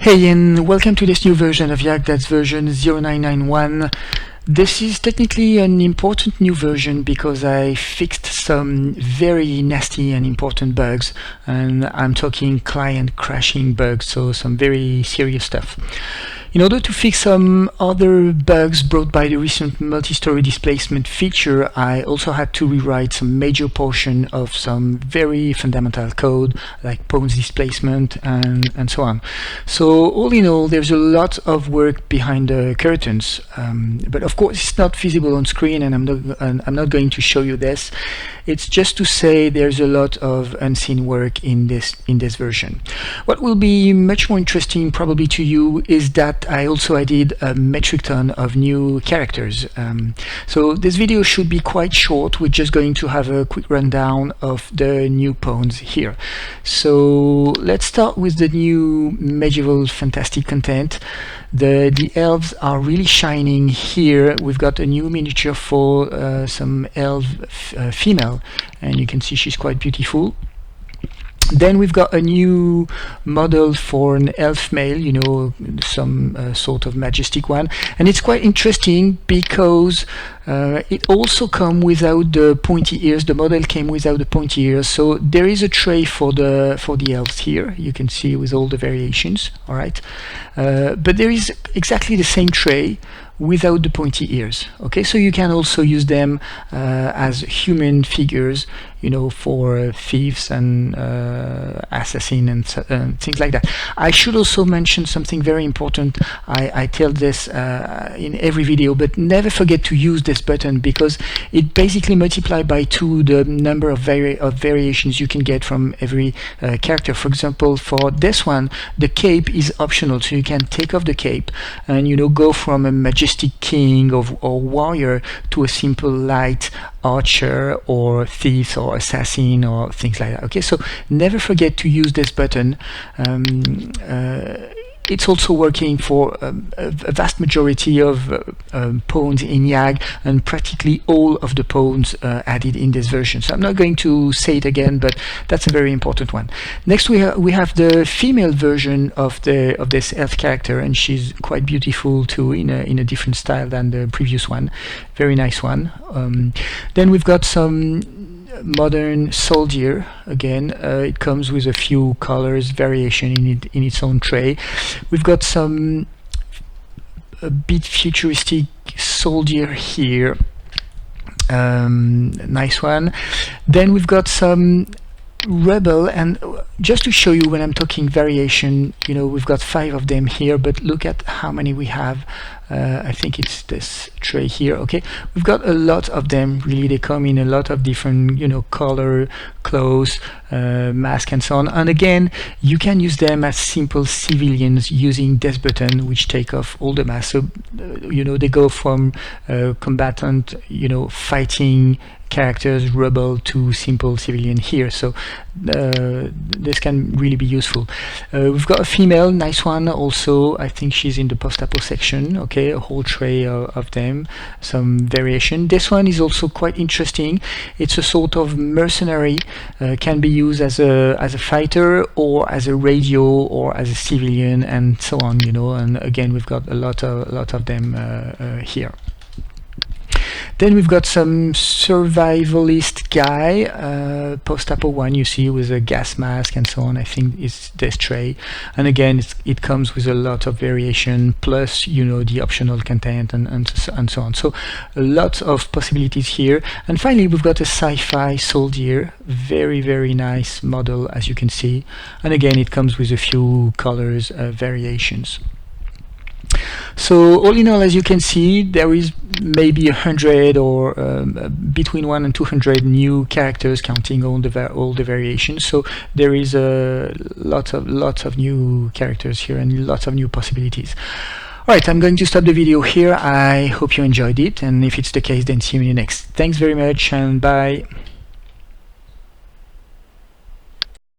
Hey, and welcome to this new version of Yak, that's version 0.9.9.1. This is technically an important new version because I fixed some very nasty and important bugs, and I'm talking client crashing bugs, so some very serious stuff. In order to fix some other bugs brought by the recent multi-story displacement feature, I also had to rewrite some major portion of some very fundamental code like pawns displacement and so on. So all in all, there's a lot of work behind the curtains, but of course it's not visible on screen, and I'm not going to show you this. It's just to say there's a lot of unseen work in this version. What will be much more interesting probably to you is that I also added a metric ton of new characters. So this video should be quite short. We're just going to have a quick rundown of the new pawns here. So let's start with the new medieval fantastic content. The elves are really shining here. We've got a new miniature for some elf female, and you can see she's quite beautiful. Then we've got a new model for an elf male, you know, some sort of majestic one, and it's quite interesting because it also comes without the pointy ears. The model came without the pointy ears, so there is a tray for the elves here. You can see with all the variations, all right, but there is exactly the same tray without the pointy ears. Okay, so you can also use them as human figures, you know, for thieves and assassin and things like that. I should also mention something very important. I tell this in every video, but never forget to use this button because it basically multiplies by 2 the number of variations you can get from every character. For example, for this one, the cape is optional, so you can take off the cape and, you know, go from a majestic king or warrior to a simple light archer or thief or assassin or things like that. Okay, so never forget to use this button. It's also working for a vast majority of pawns in YAG, and practically all of the pawns added in this version. So I'm not going to say it again, but that's a very important one. Next we have the female version of this elf character, and she's quite beautiful too, in a different style than the previous one. Very nice one. Then we've got some modern soldier. Again, it comes with a few colors variation in its own tray. We've got some a bit futuristic soldier here, nice one. Then we've got some rebel, and just to show you when I'm talking variation, you know, we've got 5 of them here, but look at how many we have. I think it's this tray here. Okay, we've got a lot of them. Really, they come in a lot of different, you know, color, clothes, mask, and so on. And again, you can use them as simple civilians using this button, which take off all the masks. So you know, they go from combatant, you know, fighting characters, rebel, to simple civilian here. So this can really be useful. We've got a female, nice one also. I think she's in the post-apo section. Okay, a whole tray of them, some variation. This one is also quite interesting. It's a sort of mercenary, can be used as a fighter or as a radio or as a civilian and so on, you know. And again, we've got a lot of them here. Then we've got some survivalist guy, post-apo one, you see, with a gas mask and so on. I think it's this tray, and again it comes with a lot of variation, plus, you know, the optional content and so on. So a lot of possibilities here. And finally, we've got a sci-fi soldier, very nice model, as you can see, and again it comes with a few colors, variations. So all in all, as you can see, there is maybe 100 or between 1 and 200 new characters, counting all the variations. So there is a lots of new characters here and lots of new possibilities. All right, I'm going to stop the video here. I hope you enjoyed it, and if it's the case, then see you in the next. Thanks very much, and bye.